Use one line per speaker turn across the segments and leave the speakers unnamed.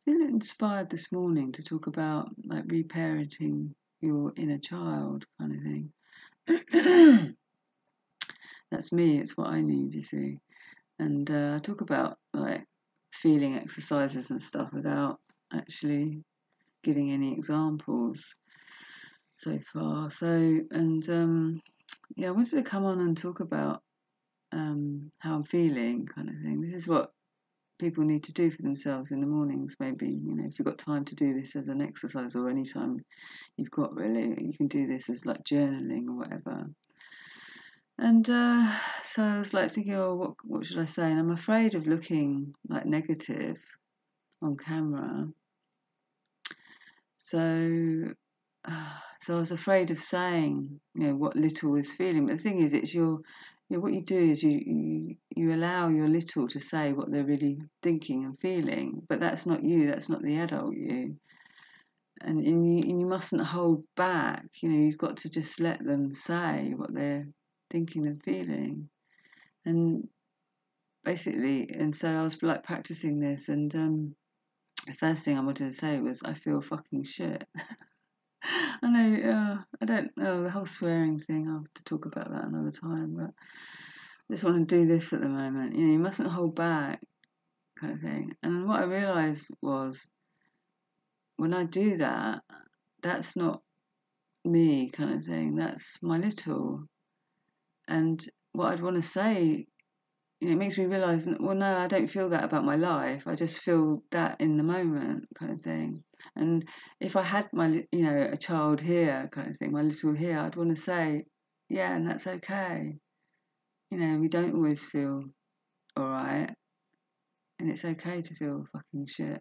feeling inspired this morning to talk about like reparenting your inner child kind of thing. That's me, it's what I need, you see. And I talk about like feeling exercises and stuff without actually giving any examples so far. So, and yeah, I wanted to come on and talk about how I'm feeling kind of thing. This is what people need to do for themselves in the mornings, maybe, if you've got time to do this as an exercise, or any time you've got, really, you can do this as like journaling or whatever. And so I was like thinking, oh, what should I say? And I'm afraid of looking like negative on camera. So I was afraid of saying, what little is feeling. But the thing is, it's what you do is you allow your little to say what they're really thinking and feeling. But that's not you. That's not the adult you. And you mustn't hold back. You've got to just let them say what they're thinking and feeling. And basically, and so I was like practicing this, and the first thing I wanted to say was, I feel fucking shit. I know, I don't know, the whole swearing thing, I'll have to talk about that another time, but I just want to do this at the moment. You mustn't hold back, kind of thing. And what I realised was, when I do that, that's not me, kind of thing, that's my little. And what I'd want to say, it makes me realise, well, no, I don't feel that about my life. I just feel that in the moment, kind of thing. And if I had a child here, kind of thing, my little here, I'd want to say, yeah, and that's okay. We don't always feel all right, and it's okay to feel fucking shit.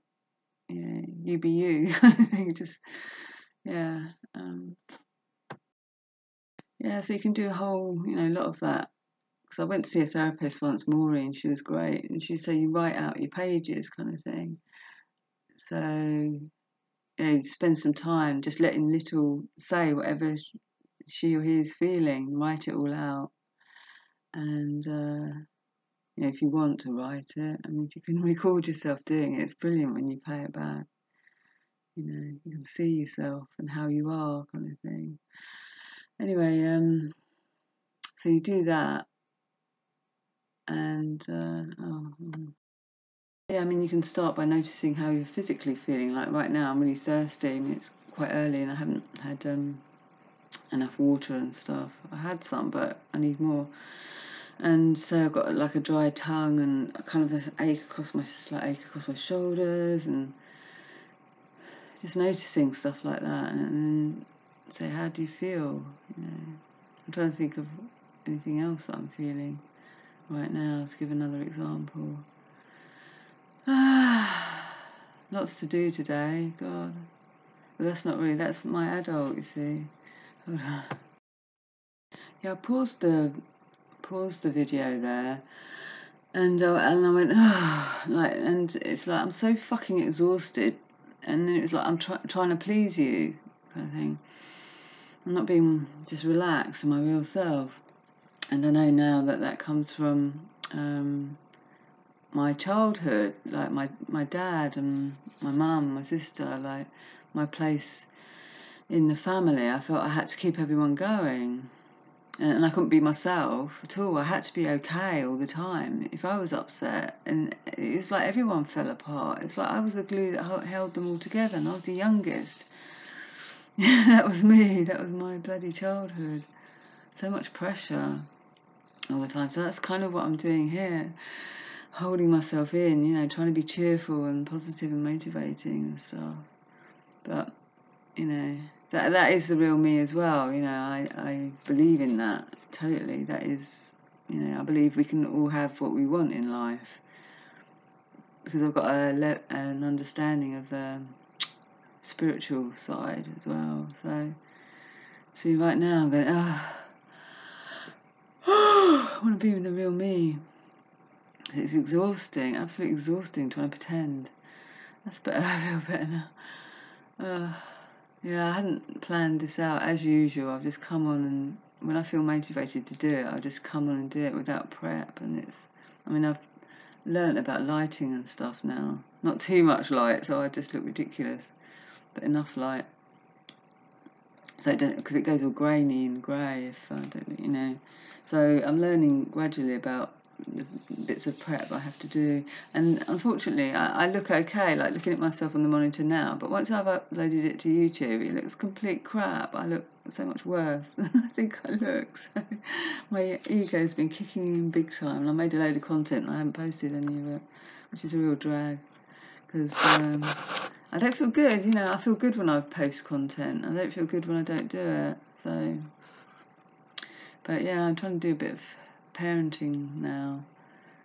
You be you, kind of thing. Just, yeah, yeah. So you can do a whole, lot of that. Because I went to see a therapist once, Maureen. She was great, and she said you write out your pages, kind of thing. So spend some time just letting little say whatever she or he is feeling, write it all out. And if you want to write it, if you can record yourself doing it, it's brilliant when you play it back. You can see yourself and how you are, kind of thing. Anyway, so you do that, and yeah, you can start by noticing how you're physically feeling. Like right now, I'm really thirsty. It's quite early, and I haven't had enough water and stuff. I had some, but I need more. And so I've got like a dry tongue and kind of an ache across my shoulders, and just noticing stuff like that, and then say, how do you feel? I'm trying to think of anything else that I'm feeling right now, to give another example. Lots to do today, God. But that's my adult, you see. Hold on. Yeah, I paused the video there, and I went, and it's like I'm so fucking exhausted, and then it's like I'm trying to please you, kind of thing. I'm not being just relaxed and my real self. And I know now that comes from my childhood, like my dad and my mum, my sister, like my place in the family. I felt I had to keep everyone going. And I couldn't be myself at all. I had to be okay all the time. If I was upset, and it's like everyone fell apart. It's like I was the glue that held them all together, and I was the youngest. That was me. That was my bloody childhood. So much pressure all the time. So that's kind of what I'm doing here. Holding myself in, trying to be cheerful and positive and motivating and stuff. But, that is the real me as well. I believe in that totally. That is, I believe we can all have what we want in life, because I've got an understanding of the spiritual side as well. So, see, right now I'm going, I want to be with the real me. It's exhausting, absolutely exhausting, trying to pretend. That's better. I feel better now. Yeah, I hadn't planned this out as usual. I've just come on, and when I feel motivated to do it, I'll just come on and do it without prep. And I've learnt about lighting and stuff now. Not too much light, so I just look ridiculous, but enough light. So it doesn't, because it goes all grainy and grey if I don't, So I'm learning gradually about the bits of prep I have to do. And unfortunately, I look okay, like looking at myself on the monitor now. But once I've uploaded it to YouTube, it looks complete crap. I look so much worse than I think I look. So my ego's been kicking in big time. And I made a load of content and I haven't posted any of it, which is a real drag. Because I don't feel good, I feel good when I post content. I don't feel good when I don't do it. So, but yeah, I'm trying to do a bit of parenting now,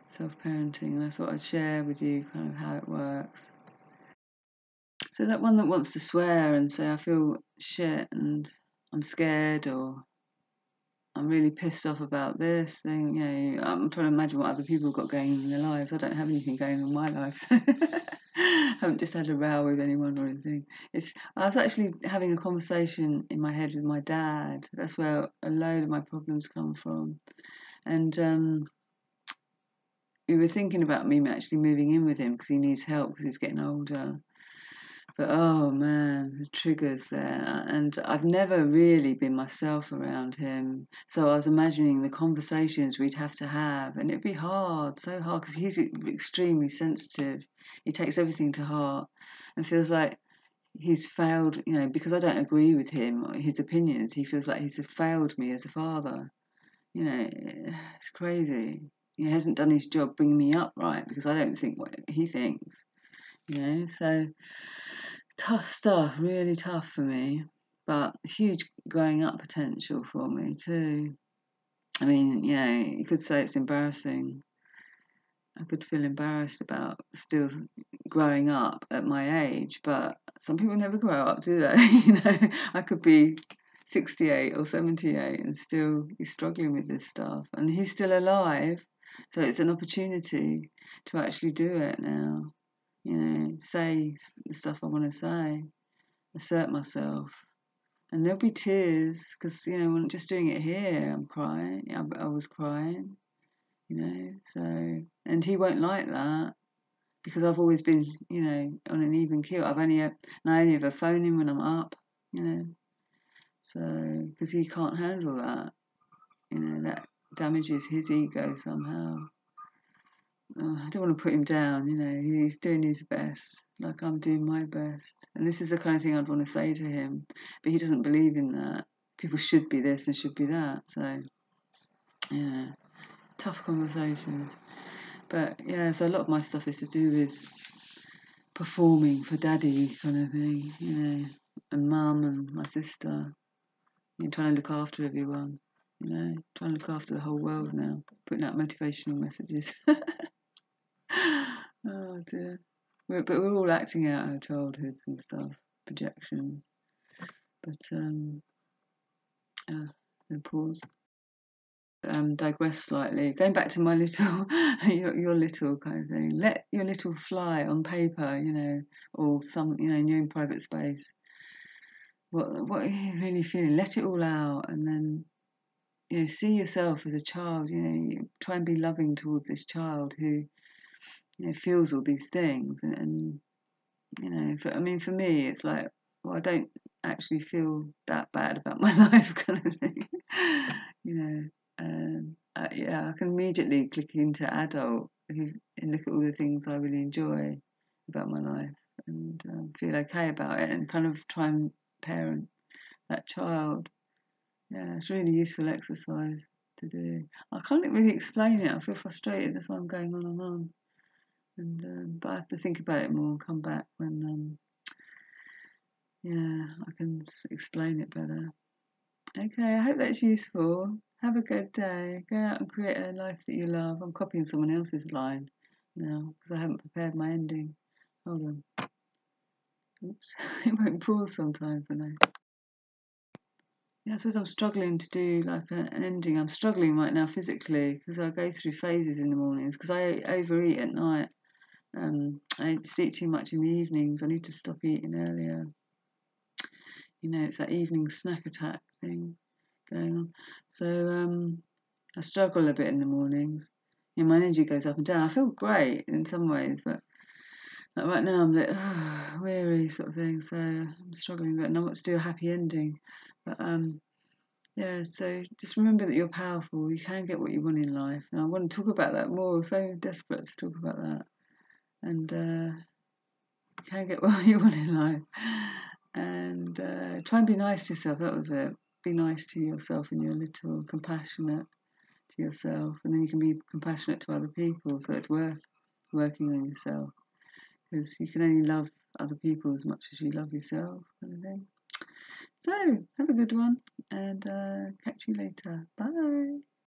self-parenting, and I thought I'd share with you kind of how it works. So that one that wants to swear and say I feel shit and I'm scared or I'm really pissed off about this thing, I'm trying to imagine what other people have got going on in their lives. I don't have anything going on in my life, so I haven't just had a row with anyone or anything. I was actually having a conversation in my head with my dad. That's where a load of my problems come from. And we were thinking about me actually moving in with him because he needs help because he's getting older. But oh man, the triggers there. And I've never really been myself around him. So I was imagining the conversations we'd have to have. And it'd be hard, so hard, because he's extremely sensitive. He takes everything to heart and feels like he's failed, because I don't agree with him or his opinions. He feels like he's failed me as a father. It's crazy. He hasn't done his job bringing me up right because I don't think what he thinks. So tough stuff, really tough for me, but huge growing up potential for me too. I mean, you could say it's embarrassing. I could feel embarrassed about still growing up at my age, but some people never grow up, do they? I could be 68 or 78 and still be struggling with this stuff. And he's still alive, so it's an opportunity to actually do it now. Say the stuff I want to say, assert myself. And there'll be tears because, when just doing it here, I'm crying. I was crying, so, and he won't like that because I've always been, on an even keel. I only ever phone him when I'm up, so, because he can't handle that, that damages his ego somehow. I don't want to put him down, he's doing his best, like I'm doing my best. And this is the kind of thing I'd want to say to him, but he doesn't believe in that. People should be this and should be that. So, tough conversations. But, so a lot of my stuff is to do with performing for daddy kind of thing, and mum and my sister. Trying to look after everyone, trying to look after the whole world now, putting out motivational messages. Oh dear. But we're all acting out our childhoods and stuff, projections. But pause. Digress slightly. Going back to my little, your little kind of thing. Let your little fly on paper, or some, in your own private space. What are you really feeling? Let it all out, and then see yourself as a child. Try and be loving towards this child who feels all these things, and for me, it's like, well, I don't actually feel that bad about my life, kind of thing. I can immediately click into adult and look at all the things I really enjoy about my life and feel okay about it, and kind of try and parent that child. Yeah, it's a really useful exercise to do. I can't really explain it. I feel frustrated. That's why I'm going on and on. But I have to think about it more and come back when, I can explain it better. Okay, I hope that's useful. Have a good day. Go out and create a life that you love. I'm copying someone else's line now because I haven't prepared my ending. Hold on. Oops. It won't pause sometimes, I suppose I'm struggling to do like an ending. I'm struggling right now physically because I go through phases in the mornings because I overeat at night. I just eat too much in the evenings. I need to stop eating earlier. It's that evening snack attack thing going on. So I struggle a bit in the mornings. my energy goes up and down. I feel great in some ways, but like right now I'm like weary sort of thing. So I'm struggling, but not to do a happy ending. But yeah. So just remember that you're powerful. You can get what you want in life, and I want to talk about that more. So desperate to talk about that, and you can get what you want in life, and try and be nice to yourself. That was it. Be nice to yourself and you're little, compassionate to yourself, and then you can be compassionate to other people. So it's worth working on yourself, because you can only love other people as much as you love yourself, kind of thing. So have a good one, and catch you later. Bye.